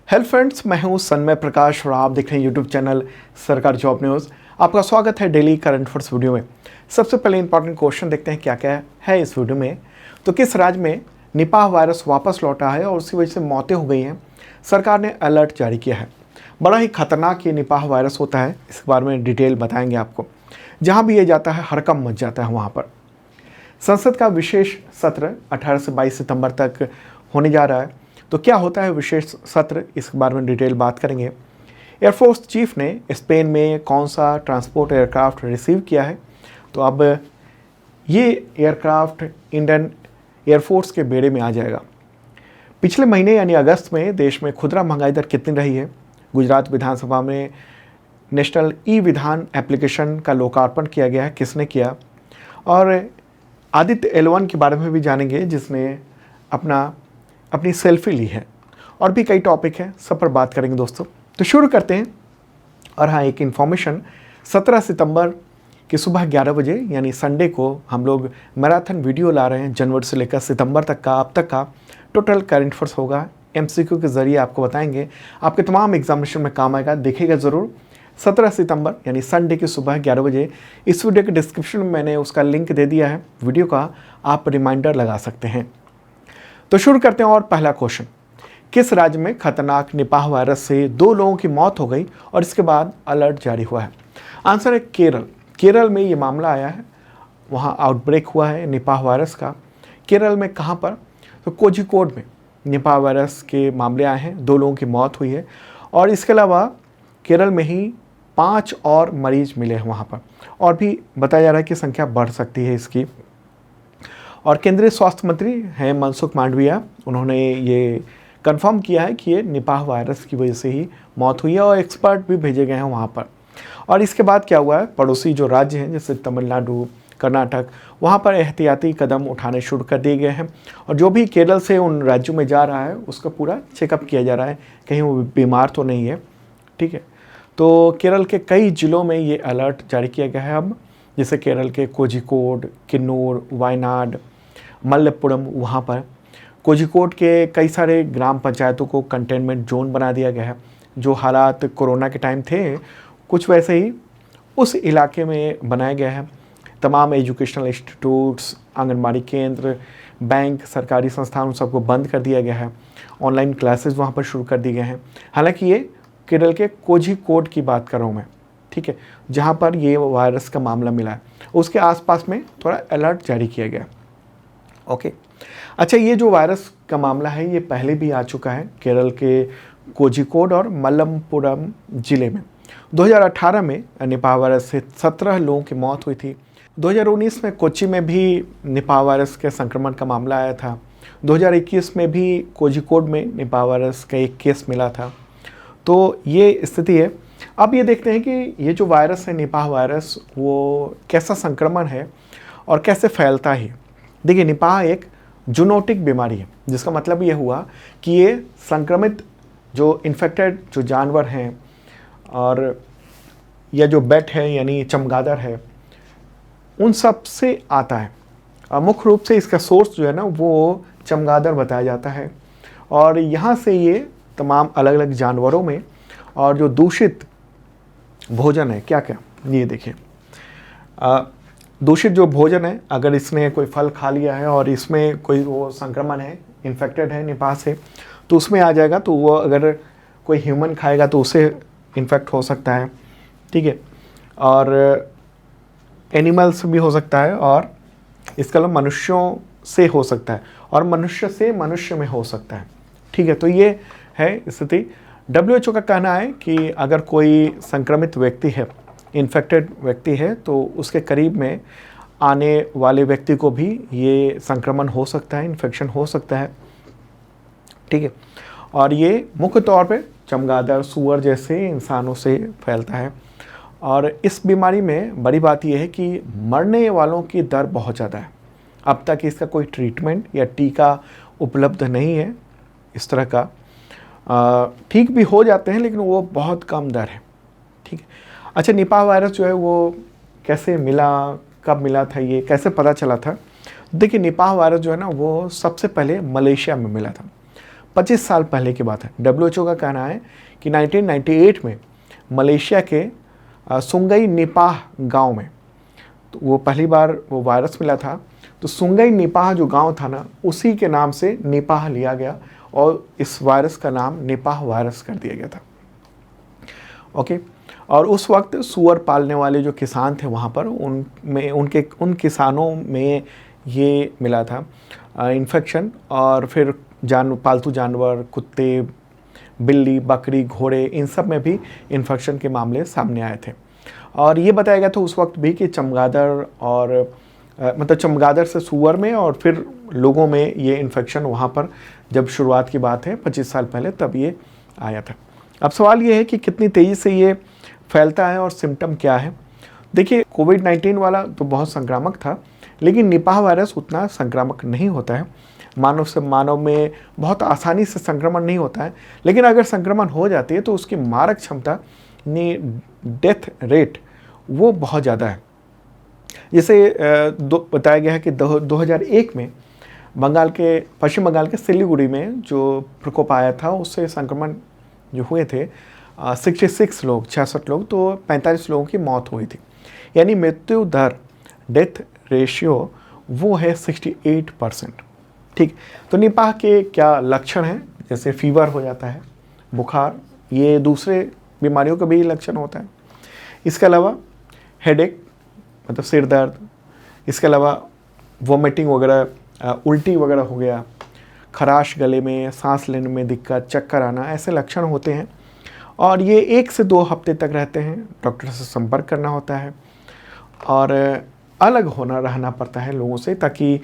Hello friends, मैं हूं सन्मय प्रकाश और आप देख रहे हैं यूट्यूब चैनल सरकार जॉब न्यूज़। आपका स्वागत है डेली करंट अफेयर्स वीडियो में। सबसे पहले इंपॉर्टेंट क्वेश्चन देखते हैं क्या क्या है इस वीडियो में। तो किस राज्य में निपाह वायरस वापस लौटा है और उसी वजह से मौतें हो गई हैं, सरकार ने अलर्ट जारी किया है। बड़ा ही खतरनाक ये निपाह वायरस होता है, इस बारे में डिटेल बताएंगे आपको। जहाँ भी ये जाता है हड़कंप मच जाता है वहाँ पर। संसद का विशेष सत्र 18 से 22 सितंबर तक होने जा रहा है। तो क्या होता है विशेष सत्र, इस बारे में डिटेल बात करेंगे। एयरफोर्स चीफ ने स्पेन में कौन सा ट्रांसपोर्ट एयरक्राफ्ट रिसीव किया है। तो अब ये एयरक्राफ्ट इंडियन एयरफोर्स के बेड़े में आ जाएगा। पिछले महीने यानी अगस्त में देश में खुदरा महंगाई दर कितनी रही है। गुजरात विधानसभा में नेशनल ई विधान एप्लीकेशन का लोकार्पण किया गया है, किसने किया। और आदित्य एल1 के बारे में भी जानेंगे, जिसने अपनी सेल्फी ली है। और भी कई टॉपिक हैं, सब पर बात करेंगे दोस्तों। तो शुरू करते हैं। और हाँ, एक इन्फॉर्मेशन, 17 सितंबर की सुबह 11 बजे यानी संडे को हम लोग मैराथन वीडियो ला रहे हैं। जनवरी से लेकर सितंबर तक का अब तक का टोटल करंट अफेयर्स होगा। MCQ के ज़रिए आपको बताएंगे, आपके तमाम एग्जामिनेशन में काम आएगा, देखिएगा ज़रूर। 17 सितंबर यानी संडे की सुबह 11 बजे। इस वीडियो के डिस्क्रिप्शन में मैंने उसका लिंक दे दिया है वीडियो का, आप रिमाइंडर लगा सकते हैं। तो शुरू करते हैं। और पहला क्वेश्चन, किस राज्य में खतरनाक निपाह वायरस से 2 लोगों की मौत हो गई और इसके बाद अलर्ट जारी हुआ है। आंसर है केरल। केरल में ये मामला आया है, वहाँ आउटब्रेक हुआ है निपाह वायरस का। केरल में कहाँ पर, तो कोझिकोड में निपाह वायरस के मामले आए हैं, 2 लोगों की मौत हुई है। और इसके अलावा केरल में ही 5 और मरीज मिले हैं वहाँ पर, और भी बताया जा रहा है कि संख्या बढ़ सकती है इसकी। और केंद्रीय स्वास्थ्य मंत्री हैं मनसुख मांडविया, उन्होंने ये कंफर्म किया है कि ये निपाह वायरस की वजह से ही मौत हुई है, और एक्सपर्ट भी भेजे गए हैं वहाँ पर। और इसके बाद क्या हुआ है, पड़ोसी जो राज्य हैं जैसे तमिलनाडु, कर्नाटक, वहाँ पर एहतियाती कदम उठाने शुरू कर दिए गए हैं। और जो भी केरल से उन राज्यों में जा रहा है उसका पूरा चेकअप किया जा रहा है, कहीं वो बीमार तो नहीं है। ठीक है, तो केरल के कई ज़िलों में ये अलर्ट जारी किया गया है अब, जैसे केरल के कोझिकोड, किन्नौर, वायनाड, मलप्पुरम। वहाँ पर कोझिकोड के कई सारे ग्राम पंचायतों को कंटेनमेंट जोन बना दिया गया है। जो हालात कोरोना के टाइम थे कुछ वैसे ही उस इलाके में बनाया गया है। तमाम एजुकेशनल इंस्टीट्यूट्स, आंगनबाड़ी केंद्र, बैंक, सरकारी संस्थान, उन सबको बंद कर दिया गया है। ऑनलाइन क्लासेस वहाँ पर शुरू कर दिए गए हैं। हालांकि ये केरल के कोझिकोड की बात कर रहा हूँ मैं, ठीक है, जहाँ पर ये वायरस का मामला मिला है। उसके आसपास में थोड़ा अलर्ट जारी किया गया। ओके, अच्छा, ये जो वायरस का मामला है ये पहले भी आ चुका है केरल के कोझिकोड और मलप्पुरम जिले में। 2018 में निपाह वायरस से 17 लोगों की मौत हुई थी। 2019 में कोच्चि में भी निपाह वायरस के संक्रमण का मामला आया था। 2021 में भी कोझिकोड में निपाह वायरस का एक केस मिला था। तो ये स्थिति है। अब ये देखते हैं कि ये जो वायरस है निपाह वायरस, वो कैसा संक्रमण है और कैसे फैलता है। देखिए, निपाह एक जूनोटिक बीमारी है, जिसका मतलब ये हुआ कि ये संक्रमित जो इन्फेक्टेड जो जानवर हैं और या जो बेट है यानी चमगादड़ है, उन सब से आता है। और मुख्य रूप से इसका सोर्स जो है ना वो चमगादड़ बताया जाता है। और यहाँ से ये तमाम अलग अलग जानवरों में, और जो दूषित भोजन है क्या क्या, ये देखिए, दूषित जो भोजन है, अगर इसने कोई फल खा लिया है और इसमें कोई वो संक्रमण है, इन्फेक्टेड है निपाह से, तो उसमें आ जाएगा। तो वो अगर कोई ह्यूमन खाएगा तो उसे इन्फेक्ट हो सकता है, ठीक है। और एनिमल्स भी हो सकता है, और इसका मतलब मनुष्यों से हो सकता है, और मनुष्य से मनुष्य में हो सकता है, ठीक है। तो ये है स्थिति। WHO का कहना है कि अगर कोई संक्रमित व्यक्ति है, इन्फेक्टेड व्यक्ति है, तो उसके करीब में आने वाले व्यक्ति को भी ये संक्रमण हो सकता है, इन्फेक्शन हो सकता है, ठीक है। और ये मुख्य तौर पे चमगादड़, सूअर जैसे इंसानों से फैलता है। और इस बीमारी में बड़ी बात यह है कि मरने वालों की दर बहुत ज़्यादा है। अब तक इसका कोई ट्रीटमेंट या टीका उपलब्ध नहीं है इस तरह का। ठीक भी हो जाते हैं, लेकिन वो बहुत कम दर है, ठीक है। अच्छा, निपाह वायरस जो है वो कैसे मिला, कब मिला था, ये कैसे पता चला था। देखिए, निपाह वायरस जो है ना वो सबसे पहले मलेशिया में मिला था। 25 साल पहले की बात है। WHO का कहना है कि 1998 में मलेशिया के सुंगई निपाह गांव में तो वो पहली बार वो वायरस मिला था। तो सुंगई निपाह जो गांव था ना, उसी के नाम से निपाह लिया गया और इस वायरस का नाम निपाह वायरस कर दिया गया था। ओके। और उस वक्त सूअर पालने वाले जो किसान थे वहाँ पर, उन किसानों में ये मिला था इन्फेक्शन। और फिर पालतू जानवर, कुत्ते, बिल्ली, बकरी, घोड़े, इन सब में भी इन्फेक्शन के मामले सामने आए थे। और ये बताया गया था उस वक्त भी कि चमगादड़ और मतलब चमगादड़ से सूअर में और फिर लोगों में ये इन्फेक्शन वहाँ पर जब शुरुआत की बात है 25 साल पहले, तब ये आया था। अब सवाल ये है कि कितनी तेज़ी से ये फैलता है और सिम्टम क्या है। देखिए, कोविड-19 वाला तो बहुत संक्रामक था, लेकिन निपाह वायरस उतना संक्रामक नहीं होता है। मानव से मानव में बहुत आसानी से संक्रमण नहीं होता है, लेकिन अगर संक्रमण हो जाती है तो उसकी मारक क्षमता यानी डेथ रेट वो बहुत ज़्यादा है। जैसे बताया गया है कि 2001 में पश्चिम बंगाल के सिलीगुड़ी में जो प्रकोप आया था, उससे संक्रमण जो हुए थे 66 लोग, तो 45 लोगों की मौत हुई थी। यानी मृत्यु दर, डेथ रेशियो वो है 68%। ठीक। तो निपाह के क्या लक्षण हैं? जैसे फीवर हो जाता है, बुखार, ये दूसरे बीमारियों का भी लक्षण होता है। इसके अलावा हेडेक मतलब सिर दर्द, इसके अलावा वोमिटिंग वगैरह, उल्टी वगैरह हो गया, खराश गले में, सांस लेने में दिक्कत, चक्कर आना, ऐसे लक्षण होते हैं। और ये 1 से 2 हफ्ते तक रहते हैं। डॉक्टर से संपर्क करना होता है और अलग रहना पड़ता है लोगों से, ताकि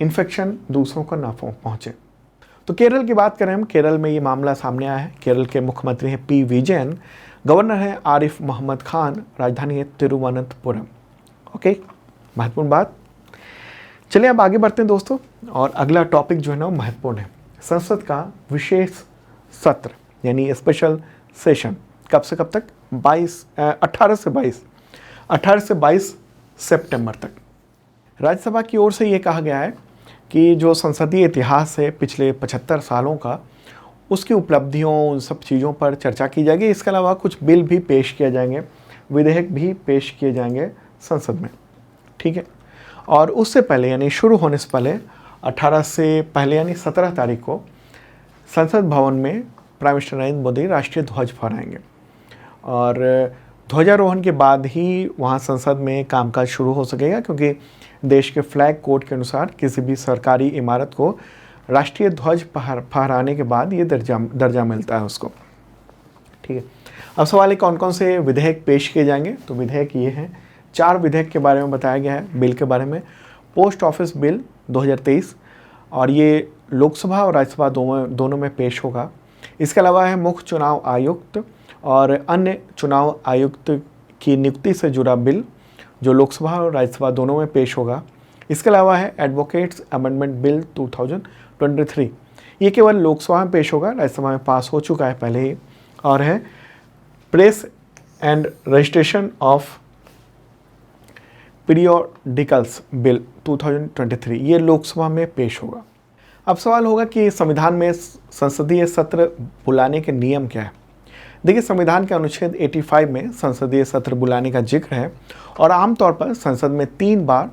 इन्फेक्शन दूसरों को ना पहुँचे। तो केरल की बात करें हम, केरल में ये मामला सामने आया है। केरल के मुख्यमंत्री हैं पी विजयन, गवर्नर हैं आरिफ मोहम्मद खान, राजधानी है तिरुवनंतपुरम। ओके, महत्वपूर्ण बात। चलिए अब आगे बढ़ते हैं दोस्तों, और अगला टॉपिक जो है ना वो महत्वपूर्ण है। संसद का विशेष सत्र यानी स्पेशल सेशन कब से कब तक? 18 से 22 सितंबर तक। राज्यसभा की ओर से ये कहा गया है कि जो संसदीय इतिहास है पिछले 75 सालों का, उसकी उपलब्धियों, उन सब चीज़ों पर चर्चा की जाएगी। इसके अलावा कुछ बिल भी पेश किए जाएंगे, विधेयक भी पेश किए जाएंगे संसद में। ठीक है। और उससे पहले यानी शुरू होने से पहले 18 से पहले यानी 17 तारीख को संसद भवन में प्राइम मिनिस्टर नरेंद्र मोदी राष्ट्रीय ध्वज फहराएंगे। और ध्वजारोहण के बाद ही वहाँ संसद में कामकाज शुरू हो सकेगा, क्योंकि देश के फ्लैग कोड के अनुसार किसी भी सरकारी इमारत को राष्ट्रीय ध्वज फहराने के बाद ये दर्जा मिलता है उसको। ठीक है। अब सवाल है कौन कौन से विधेयक पेश किए जाएंगे। तो विधेयक ये हैं, 4 विधेयक के बारे में बताया गया है बिल के बारे में। पोस्ट ऑफिस बिल 2023, और ये लोकसभा और राज्यसभा दोनों में पेश होगा। इसके अलावा है मुख्य चुनाव आयुक्त और अन्य चुनाव आयुक्त की नियुक्ति से जुड़ा बिल, जो लोकसभा और राज्यसभा दोनों में पेश होगा। इसके अलावा है एडवोकेट्स अमेंडमेंट बिल 2023, ये केवल लोकसभा में पेश होगा, राज्यसभा में पास हो चुका है पहले ही। और है press and registration of periodicals bill 2023, ये लोकसभा में पेश होगा। अब सवाल होगा कि संविधान में संसदीय सत्र बुलाने के नियम क्या है। देखिए, संविधान के अनुच्छेद 85 में संसदीय सत्र बुलाने का जिक्र है, और आमतौर पर संसद में 3 बार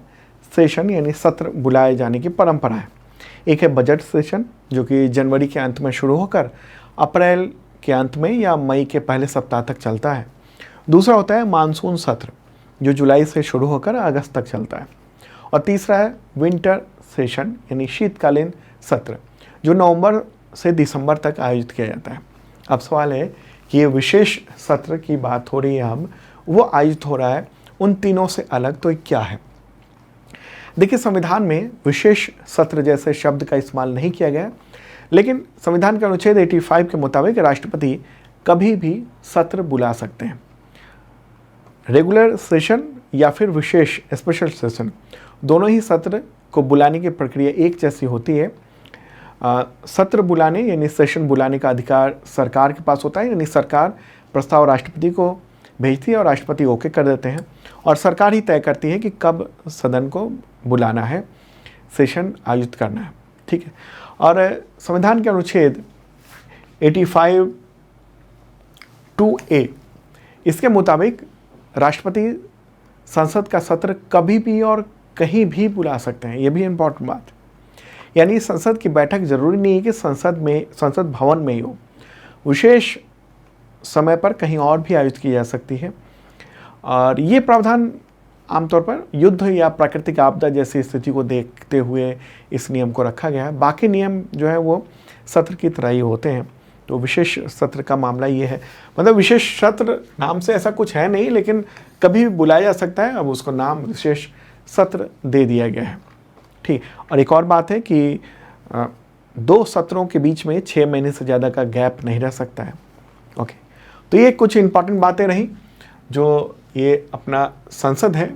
सेशन यानी सत्र बुलाए जाने की परंपरा है। एक है बजट सेशन, जो कि जनवरी के अंत में शुरू होकर अप्रैल के अंत में या मई के पहले सप्ताह तक चलता है। दूसरा होता है मानसून सत्र, जो जुलाई से शुरू होकर अगस्त तक चलता है। और तीसरा है विंटर सेशन यानी शीतकालीन सत्र, जो नवंबर से दिसंबर तक आयोजित किया जाता है। अब सवाल है कि ये विशेष सत्र की बात हो रही है, हम वो आयोजित हो रहा है उन तीनों से अलग, तो क्या है? देखिए, संविधान में विशेष सत्र जैसे शब्द का इस्तेमाल नहीं किया गया, लेकिन संविधान के अनुच्छेद 85 के मुताबिक राष्ट्रपति कभी भी सत्र बुला सकते हैं। रेगुलर सेशन या फिर विशेष स्पेशल सेशन, दोनों ही सत्र को बुलाने की प्रक्रिया एक जैसी होती है। सत्र बुलाने यानी सेशन बुलाने का अधिकार सरकार के पास होता है, यानी सरकार प्रस्ताव राष्ट्रपति को भेजती है और राष्ट्रपति ओके कर देते हैं, और सरकार ही तय करती है कि कब सदन को बुलाना है, सेशन आयोजित करना है। ठीक है। और संविधान के अनुच्छेद 85(2)(a) इसके मुताबिक राष्ट्रपति संसद का सत्र कभी भी और कहीं भी बुला सकते हैं। ये भी इम्पोर्टेंट बात है। यानी संसद की बैठक जरूरी नहीं है कि संसद भवन में ही हो, विशेष समय पर कहीं और भी आयोजित की जा सकती है। और ये प्रावधान आमतौर पर युद्ध या प्राकृतिक आपदा जैसी स्थिति को देखते हुए इस नियम को रखा गया है। बाकी नियम जो है वो सत्र की तरह ही होते हैं। तो विशेष सत्र का मामला ये है, मतलब विशेष सत्र नाम से ऐसा कुछ है नहीं, लेकिन कभी भी बुलाया जा सकता है। अब उसको नाम विशेष सत्र दे दिया गया है। ठीक। और एक और बात है कि 2 सत्रों के बीच में 6 महीने से ज़्यादा का गैप नहीं रह सकता है। ओके, तो ये कुछ इंपॉर्टेंट बातें रहीं। जो ये अपना संसद है,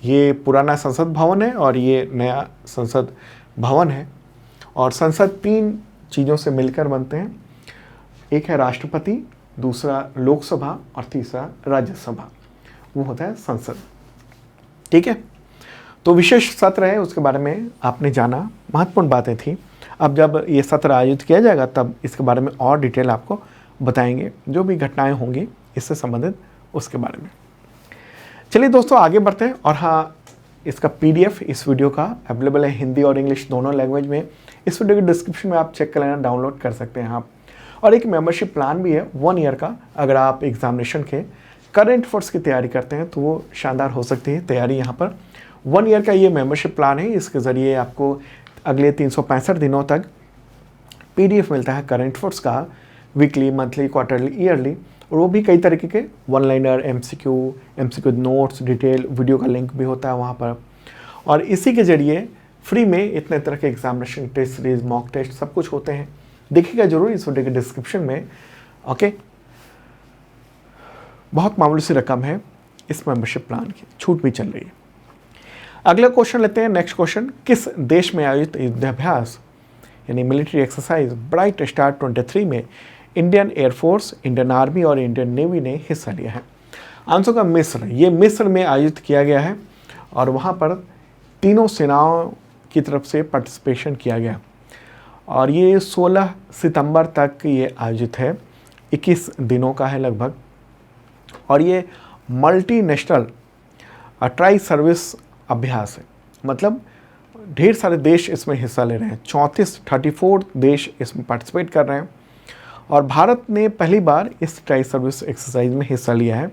ये पुराना संसद भवन है और ये नया संसद भवन है। और संसद 3 चीज़ों से मिलकर बनते हैं। एक है राष्ट्रपति, दूसरा लोकसभा और तीसरा राज्यसभा, वो होता है संसद। ठीक है, तो विशेष सत्र है, उसके बारे में आपने जाना, महत्वपूर्ण बातें थी। अब जब ये सत्र आयोजित किया जाएगा तब इसके बारे में और डिटेल आपको बताएंगे, जो भी घटनाएं होंगी इससे संबंधित उसके बारे में। चलिए दोस्तों आगे बढ़ते हैं। और हाँ, इसका PDF इस वीडियो का अवेलेबल है हिंदी और इंग्लिश दोनों लैंग्वेज में। इस वीडियो के डिस्क्रिप्शन में आप चेक कर लेना, डाउनलोड कर सकते हैं आप। और एक मेंबरशिप प्लान भी है 1 ईयर का। अगर आप एग्जामिनेशन के करंट अफेयर्स की तैयारी करते हैं तो वो शानदार हो सकती है तैयारी। यहाँ पर 1 ईयर का ये मेंबरशिप प्लान है। इसके ज़रिए आपको अगले 365 दिनों तक PDF मिलता है करंट अफेयर्स का, वीकली, मंथली, क्वार्टरली, ईयरली। और वो भी कई तरीके के, 1 liner, MCQ notes, detail, video का लिंक भी होता है वहाँ पर। और इसी के ज़रिए फ्री में इतने तरह के examination test series, mock test सब कुछ होते हैं। देखिएगा जरूर इस वीडियो के डिस्क्रिप्शन में। ओके, बहुत मामूली सी रकम है इस मेंबरशिप प्लान की, छूट भी चल रही है। अगला क्वेश्चन लेते हैं। नेक्स्ट क्वेश्चन, किस देश में आयोजित युद्धाभ्यास यानी मिलिट्री एक्सरसाइज ब्राइट स्टार 23 में इंडियन एयरफोर्स, इंडियन आर्मी और इंडियन नेवी ने हिस्सा लिया है? आंसर का मिस्र। ये मिस्र में आयोजित किया गया है और वहाँ पर तीनों सेनाओं की तरफ से पार्टिसिपेशन किया गया। और ये 16 सितंबर तक ये आयोजित है, 21 दिनों का है लगभग। और ये मल्टीनेशनल ट्राई सर्विस अभ्यास है, मतलब ढेर सारे देश इसमें हिस्सा ले रहे हैं। 34 देश इसमें पार्टिसिपेट कर रहे हैं। और भारत ने पहली बार इस ट्राई सर्विस एक्सरसाइज में हिस्सा लिया है।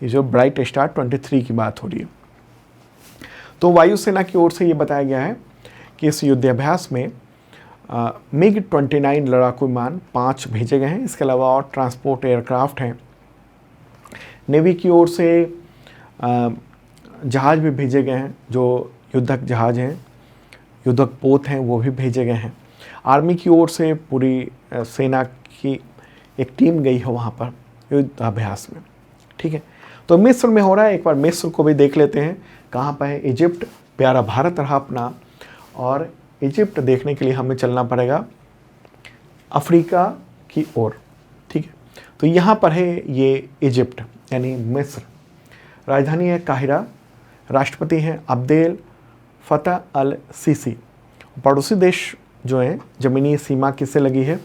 ये जो ब्राइट स्टार 23 की बात हो रही है। तो वायुसेना की ओर से ये बताया गया है कि इस युद्धाभ्यास में MiG-29 लड़ाकू विमान 5 भेजे गए हैं। इसके अलावा और ट्रांसपोर्ट एयरक्राफ्ट हैं। नेवी की ओर से जहाज़ भी भेजे गए हैं, जो युद्धक जहाज़ हैं, युद्धक पोत हैं, वो भी भेजे गए हैं। आर्मी की ओर से पूरी सेना की एक टीम गई है वहाँ पर युद्धाभ्यास में। ठीक है, तो मिस्र में हो रहा है। एक बार मिस्र को भी देख लेते हैं, कहाँ पर है। इजिप्ट, प्यारा भारत रहा अपना। और इजिप्ट देखने के लिए हमें चलना पड़ेगा अफ्रीका की ओर। ठीक है, तो यहाँ पर है ये इजिप्ट यानी मिस्र। राजधानी है काहिरा। राष्ट्रपति हैं अब्देल फतह अल सीसी। पड़ोसी देश जो है, ज़मीनी सीमा किससे लगी है?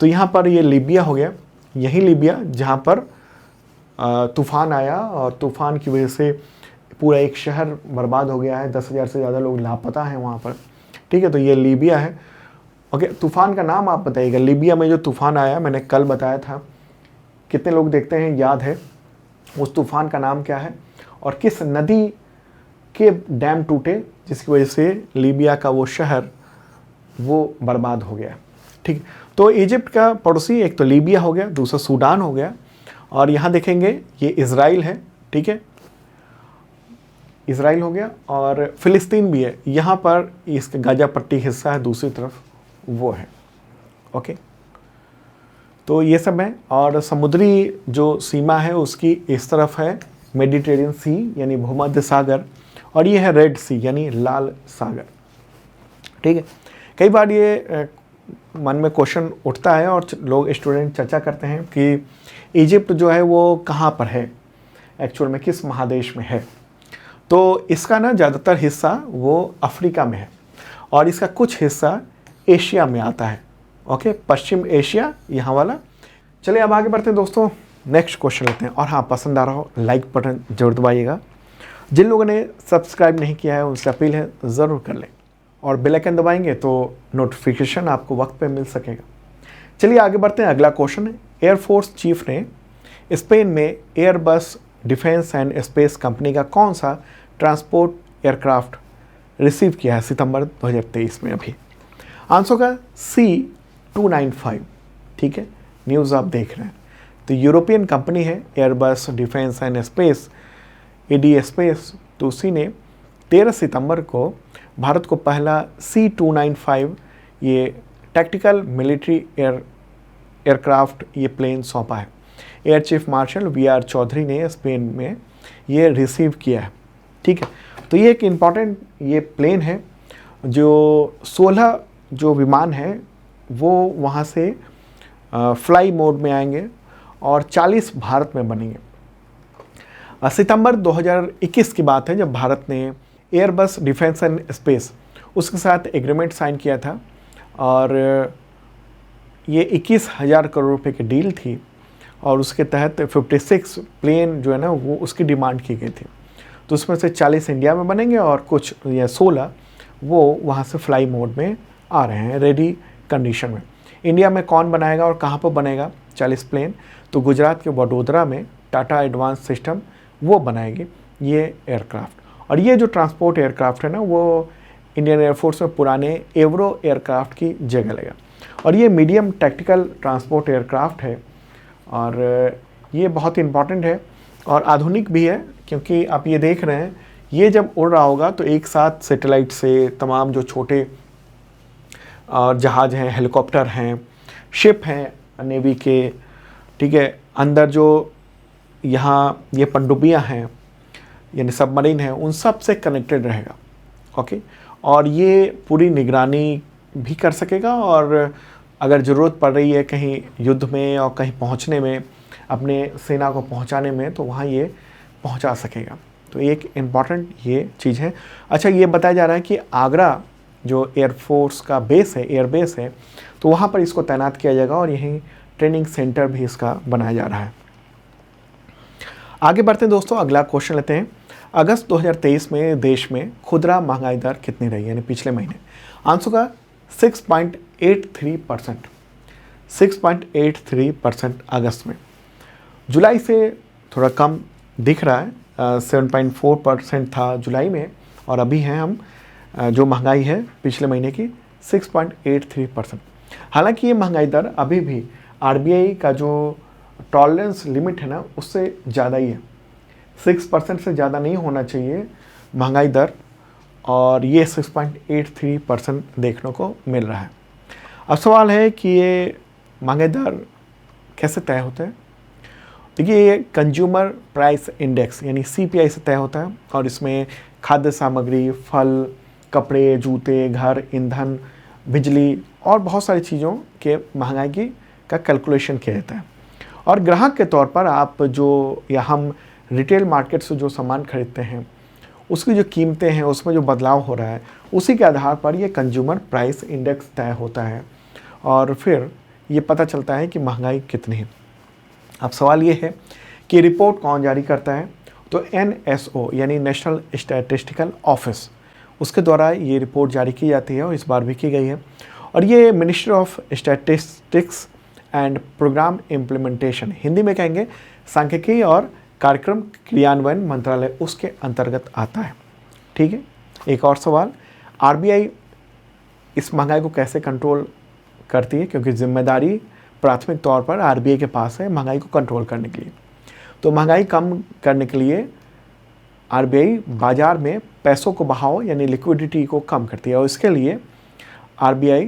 तो यहाँ पर ये लीबिया हो गया। यही लीबिया जहाँ पर तूफ़ान आया और तूफ़ान की वजह से पूरा एक शहर बर्बाद हो गया है। 10,000 से ज़्यादा लोग लापता हैं वहाँ पर। ठीक है, तो ये लीबिया है। ओके, तूफ़ान का नाम आप बताइएगा। लीबिया में जो तूफ़ान आया, मैंने कल बताया था, कितने लोग देखते हैं, याद है? उस तूफ़ान का नाम क्या है और किस नदी के डैम टूटे जिसकी वजह से लीबिया का वो शहर वो बर्बाद हो गया? ठीक, तो इजिप्ट का पड़ोसी एक तो लीबिया हो गया, दूसरा सूडान हो गया। और यहाँ देखेंगे ये इज़राइल है। ठीक है, इज़राइल हो गया और फ़िलिस्तीन भी है। यहाँ पर इसका गाजा पट्टी हिस्सा है, दूसरी तरफ वो है। ओके, तो ये सब है। और समुद्री जो सीमा है उसकी इस तरफ है मेडिटेरियन सी यानी भूमध्य सागर, और ये है रेड सी यानी लाल सागर। ठीक है, कई बार ये मन में क्वेश्चन उठता है और लोग स्टूडेंट चर्चा करते हैं कि इजिप्ट जो है वो कहाँ पर है, एक्चुअल में किस महादेश में है? तो इसका ना ज़्यादातर हिस्सा वो अफ्रीका में है और इसका कुछ हिस्सा एशिया में आता है। ओके, पश्चिम एशिया यहाँ वाला। चलिए अब आगे बढ़ते हैं दोस्तों, नेक्स्ट क्वेश्चन लेते हैं। और हाँ, पसंद आ रहा हो लाइक बटन जरूर दबाइएगा। जिन लोगों ने सब्सक्राइब नहीं किया है उनसे अपील है ज़रूर कर लें, और बेल आइकन दबाएंगे तो नोटिफिकेशन आपको वक्त पे मिल सकेगा। चलिए आगे बढ़ते हैं, अगला क्वेश्चन है। एयरफोर्स चीफ ने स्पेन में Airbus defence and space company का कौन सा ट्रांसपोर्ट एयरक्राफ्ट रिसीव किया है सितंबर 2023 में? अभी आंसर का C295। ठीक है, न्यूज़ आप देख रहे हैं। तो यूरोपियन कंपनी है Airbus defence and space, AD space. तो उसी ने 13 सितंबर को भारत को पहला C295 ये टैक्टिकल मिलिट्री एयरक्राफ्ट ये प्लेन सौंपा है। Air chief marshal VR Chaudhari ने स्पेन में ये रिसीव किया है। ठीक है, तो ये एक इम्पॉर्टेंट ये प्लेन है, जो 16 जो विमान है वो वहाँ से फ्लाई मोड में आएंगे और 40 भारत में बनेंगे। सितंबर 2021 की बात है जब भारत ने एयरबस डिफेंस एंड स्पेस उसके साथ एग्रीमेंट साइन किया था, और ये 21,000 करोड़ रुपए की डील थी, और उसके तहत 56 प्लेन जो है ना वो उसकी डिमांड की गई थी। तो उसमें से 40 इंडिया में बनेंगे और कुछ या 16 वो वहाँ से फ्लाई मोड में आ रहे हैं रेडी कंडीशन में। इंडिया में कौन बनाएगा और कहाँ पर बनेगा 40 प्लेन? तो गुजरात के वडोदरा में टाटा एडवांस सिस्टम वो बनाएगी ये एयरक्राफ्ट। और ये जो ट्रांसपोर्ट एयरक्राफ्ट है ना वो इंडियन एयरफोर्स में पुराने एवरो एयरक्राफ्ट की जगह लेगा, और ये मीडियम टैक्टिकल ट्रांसपोर्ट एयरक्राफ्ट है, और ये बहुत इंपॉर्टेंट है और आधुनिक भी है, क्योंकि आप ये देख रहे हैं ये जब उड़ रहा होगा तो एक साथ सैटेलाइट से तमाम जो छोटे जहाज़ हैं, हेलीकॉप्टर हैं, शिप हैं नेवी के, ठीक है, अंदर जो यहाँ ये पनडुब्बियाँ हैं यानी सबमरीन है, उन सब से कनेक्टेड रहेगा। ओके, और ये पूरी निगरानी भी कर सकेगा, और अगर ज़रूरत पड़ रही है कहीं युद्ध में और कहीं पहुंचने में, अपने सेना को पहुंचाने में, तो वहाँ ये पहुंचा सकेगा। तो एक इम्पॉर्टेंट ये चीज़ है। अच्छा, ये बताया जा रहा है कि आगरा जो एयरफोर्स का बेस है, एयर बेस है, तो वहाँ पर इसको तैनात किया जाएगा, और यहीं ट्रेनिंग सेंटर भी इसका बनाया जा रहा है। आगे बढ़ते हैं दोस्तों, अगला क्वेश्चन लेते हैं। अगस्त 2023 में देश में खुदरा महंगाई दर कितनी रही, यानी पिछले महीने? आंसर का 6.83%। 6.83% अगस्त में। जुलाई से थोड़ा कम दिख रहा है, 7.4% था जुलाई में, और अभी हैं हम जो महंगाई है पिछले महीने की 6.83%। हालांकि ये महंगाई दर अभी भी RBI का जो टॉलरेंस लिमिट है ना उससे ज़्यादा ही है। 6% से ज़्यादा नहीं होना चाहिए महंगाई दर, और ये 6.83% देखने को मिल रहा है। अब सवाल है कि ये महंगाई दर कैसे तय होता है? देखिए, ये कंज्यूमर प्राइस इंडेक्स यानी CPI से तय होता है, और इसमें खाद्य सामग्री, फल, कपड़े, जूते, घर, ईंधन, बिजली और बहुत सारी चीज़ों के महंगाई का कैलकुलेशन किया जाता है। और ग्राहक के तौर पर आप जो या हम रिटेल मार्केट से जो सामान खरीदते हैं उसकी जो कीमतें हैं उसमें जो बदलाव हो रहा है उसी के आधार पर ये कंज्यूमर प्राइस इंडेक्स तय होता है, और फिर ये पता चलता है कि महंगाई कितनी है। अब सवाल ये है कि रिपोर्ट कौन जारी करता है? तो NSO यानी नेशनल स्टैटिस्टिकल ऑफिस, उसके द्वारा ये रिपोर्ट जारी की जाती है, और इस बार भी की गई है। और ये ministry of statistics and programme implementation, Hindi में कहेंगे सांख्यिकी और कार्यक्रम क्रियान्वयन मंत्रालय, उसके अंतर्गत आता है। ठीक है, एक और सवाल, RBI इस महंगाई को कैसे कंट्रोल करती है? क्योंकि जिम्मेदारी प्राथमिक तौर पर RBI के पास है महंगाई को कंट्रोल करने के लिए। तो महंगाई कम करने के लिए RBI बाजार में पैसों को बहाव यानी लिक्विडिटी को कम करती है, और इसके लिए RBI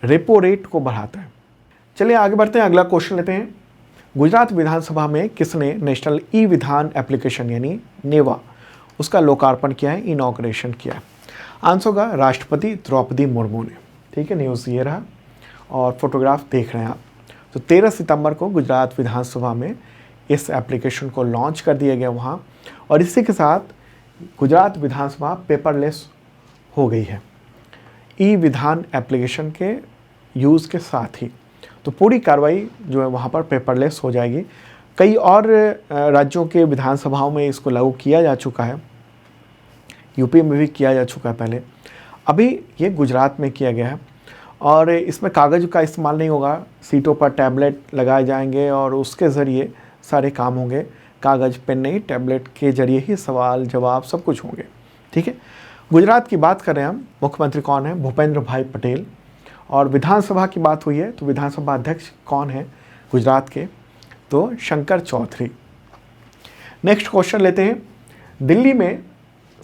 रेपो रेट को बढ़ाता है। चलिए आगे बढ़ते हैं, अगला क्वेश्चन लेते हैं। गुजरात विधानसभा में किसने नेशनल ई विधान एप्लीकेशन यानी नेवा उसका लोकार्पण किया है, इनॉग्रेशन किया है? आंसर होगा राष्ट्रपति द्रौपदी मुर्मू ने। ठीक है, न्यूज़ ये रहा और फोटोग्राफ देख रहे हैं आप। तो 13 सितंबर को गुजरात विधानसभा में इस एप्लीकेशन को लॉन्च कर दिया गया वहाँ, और इसी के साथ गुजरात विधानसभा पेपरलेस हो गई है। ई विधान एप्लीकेशन के यूज़ के साथ ही तो पूरी कार्रवाई जो है वहाँ पर पेपरलेस हो जाएगी। कई और राज्यों के विधानसभाओं में इसको लागू किया जा चुका है, यूपी में भी किया जा चुका है पहले, अभी ये गुजरात में किया गया है। और इसमें कागज़ का इस्तेमाल नहीं होगा, सीटों पर टैबलेट लगाए जाएंगे और उसके ज़रिए सारे काम होंगे। कागज़ पेन नहीं, टैबलेट के ज़रिए ही सवाल जवाब सब कुछ होंगे। ठीक है, गुजरात की बात करें हम, मुख्यमंत्री कौन है? भूपेंद्र भाई पटेल। और विधानसभा की बात हुई है तो विधानसभा अध्यक्ष कौन है गुजरात के? तो शंकर चौधरी। नेक्स्ट क्वेश्चन लेते हैं। दिल्ली में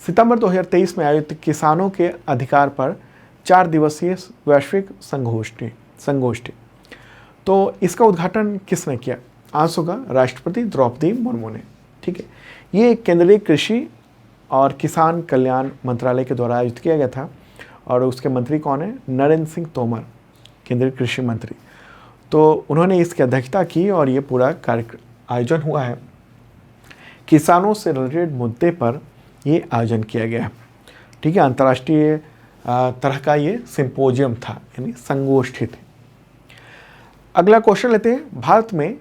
सितंबर 2023 में आयोजित किसानों के अधिकार पर 4 दिवसीय वैश्विक संगोष्ठी, तो इसका उद्घाटन किसने किया? आंसर होगा राष्ट्रपति द्रौपदी मुर्मू ने। ठीक है, ये केंद्रीय कृषि और किसान कल्याण मंत्रालय के द्वारा आयोजित किया गया था और उसके मंत्री कौन है? नरेंद्र सिंह तोमर, केंद्रीय कृषि मंत्री। तो उन्होंने इसकी अध्यक्षता की और ये पूरा कार्यक्रम आयोजन हुआ है। किसानों से रिलेटेड मुद्दे पर ये आयोजन किया गया है। ठीक है, अंतर्राष्ट्रीय तरह का ये सिंपोजियम था, यानी संगोष्ठी थी। अगला क्वेश्चन लेते हैं। भारत में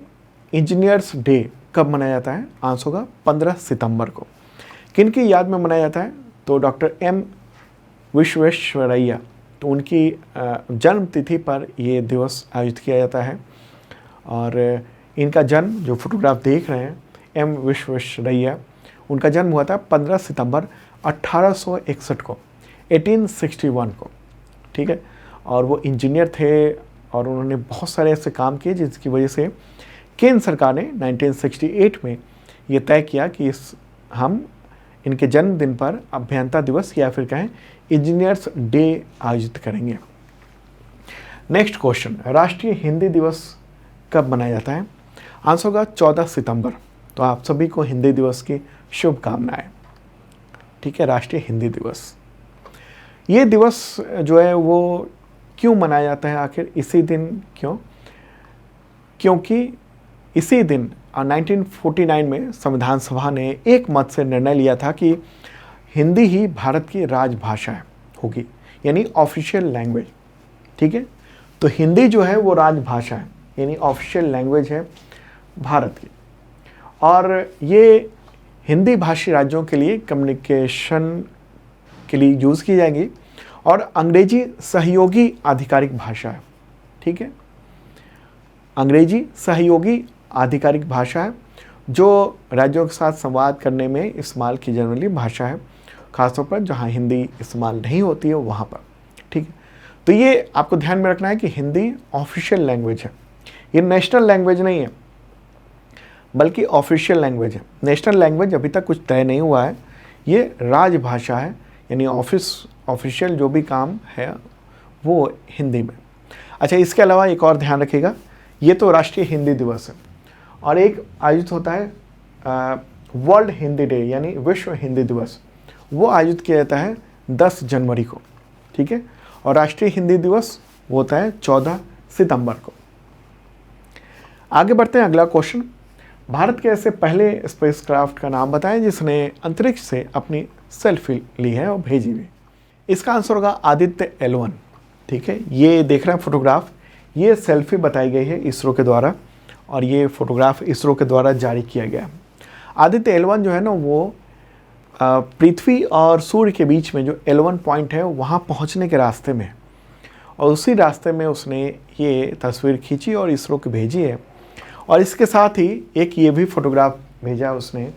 इंजीनियर्स डे कब मनाया जाता है? आंसर होगा 15 सितंबर को। किन की याद में मनाया जाता है? तो डॉक्टर एम विश्वेश्वरैया, तो उनकी जन्म तिथि पर ये दिवस आयोजित किया जाता है। और इनका जन्म, जो फोटोग्राफ देख रहे हैं, एम विश्वेश्वरैया, उनका जन्म हुआ था 15 सितंबर 1861 को, 1861 को। ठीक है, और वो इंजीनियर थे और उन्होंने बहुत सारे ऐसे काम किए जिसकी वजह से केंद्र सरकार ने 1968 में ये तय किया कि हम इनके जन्मदिन पर अभियंता दिवस या फिर कहें इंजीनियर्स डे आयोजित करेंगे। नेक्स्ट क्वेश्चन, राष्ट्रीय हिंदी दिवस कब मनाया जाता है? आंसर होगा 14 सितंबर। तो आप सभी को हिंदी दिवस की शुभकामनाएं। ठीक है, राष्ट्रीय हिंदी दिवस, ये दिवस जो है वो क्यों मनाया जाता है आखिर? इसी दिन क्यों? क्योंकि इसी दिन 1949 में संविधान सभा ने एक मत से निर्णय लिया था कि हिंदी ही भारत की राजभाषा होगी, यानी ऑफिशियल लैंग्वेज। ठीक है, तो हिंदी जो है वो राजभाषा है, यानी ऑफिशियल लैंग्वेज है भारत की। और ये हिंदी भाषी राज्यों के लिए कम्युनिकेशन के लिए यूज़ की जाएगी और अंग्रेजी सहयोगी आधिकारिक भाषा है। ठीक है, अंग्रेजी सहयोगी आधिकारिक भाषा है जो राज्यों के साथ संवाद करने में इस्तेमाल की जाने वाली भाषा है, खासतौर पर जहाँ हिंदी इस्तेमाल नहीं होती है वहाँ पर। ठीक है, तो ये आपको ध्यान में रखना है कि हिंदी ऑफिशियल लैंग्वेज है, ये नेशनल लैंग्वेज नहीं है बल्कि ऑफिशियल लैंग्वेज है। नेशनल लैंग्वेज अभी तक कुछ तय नहीं हुआ है, ये राजभाषा है, यानी ऑफिशियल जो भी काम है वो हिंदी में। अच्छा, इसके अलावा एक और ध्यान रखिएगा, ये तो राष्ट्रीय हिंदी दिवस है और एक आयोजित होता है वर्ल्ड हिंदी डे, यानी विश्व हिंदी दिवस, वो आयोजित किया जाता है 10 जनवरी को। ठीक है, और राष्ट्रीय हिंदी दिवस वो होता है 14 सितंबर को। आगे बढ़ते हैं, अगला क्वेश्चन, भारत के ऐसे पहले स्पेसक्राफ्ट का नाम बताएं जिसने अंतरिक्ष से अपनी सेल्फी ली है और भेजी हुई। इसका आंसर होगा आदित्य L1। ठीक है, ये देख रहे हैं फोटोग्राफ, ये सेल्फी बताई गई है इसरो के द्वारा और ये फोटोग्राफ इसरो के द्वारा जारी किया गया। आदित्य L1 जो है ना, वो पृथ्वी और सूर्य के बीच में जो L1 पॉइंट है वहाँ पहुँचने के रास्ते में, और उसी रास्ते में उसने ये तस्वीर खींची और इसरो को भेजी है। और इसके साथ ही एक ये भी फोटोग्राफ भेजा उसने,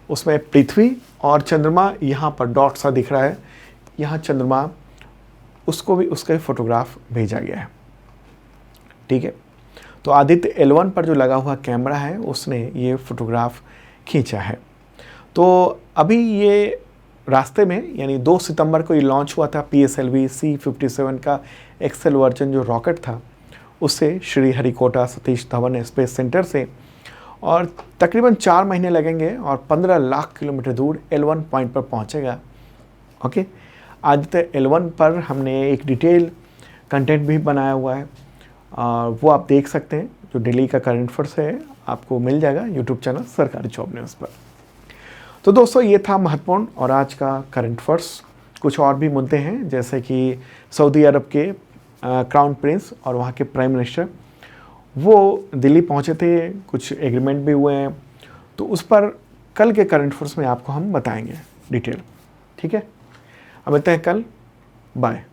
उसमें पृथ्वी और चंद्रमा यहाँ पर डॉट सा दिख रहा है, यहाँ चंद्रमा, उसको भी उसका फोटोग्राफ भेजा गया है। ठीक है, तो आदित्य L1 पर जो लगा हुआ कैमरा है उसने ये फोटोग्राफ खींचा है। तो अभी ये रास्ते में, यानी 2 सितंबर को ये लॉन्च हुआ था PSLV C-57 का एक्सेल वर्जन जो रॉकेट था, उससे श्रीहरिकोटा सतीश धवन स्पेस सेंटर से, और तकरीबन 4 महीने लगेंगे और 15 लाख किलोमीटर दूर L1 पॉइंट पर पहुंचेगा। ओके, आदित्य L1 पर हमने एक डिटेल कंटेंट भी बनाया हुआ है, वो आप देख सकते हैं, जो डेली का करंट अफेयर्स है आपको मिल जाएगा यूट्यूब चैनल सरकारी जॉब न्यूज़ पर। तो दोस्तों, ये था महत्वपूर्ण और आज का करंट अफेयर्स। कुछ और भी मुद्दे हैं, जैसे कि सऊदी अरब के क्राउन प्रिंस और वहाँ के प्राइम मिनिस्टर, वो दिल्ली पहुँचे थे, कुछ एग्रीमेंट भी हुए हैं, तो उस पर कल के करंट अफेयर्स में आपको हम बताएंगे डिटेल। ठीक है, अब मिलते हैं कल, बाय।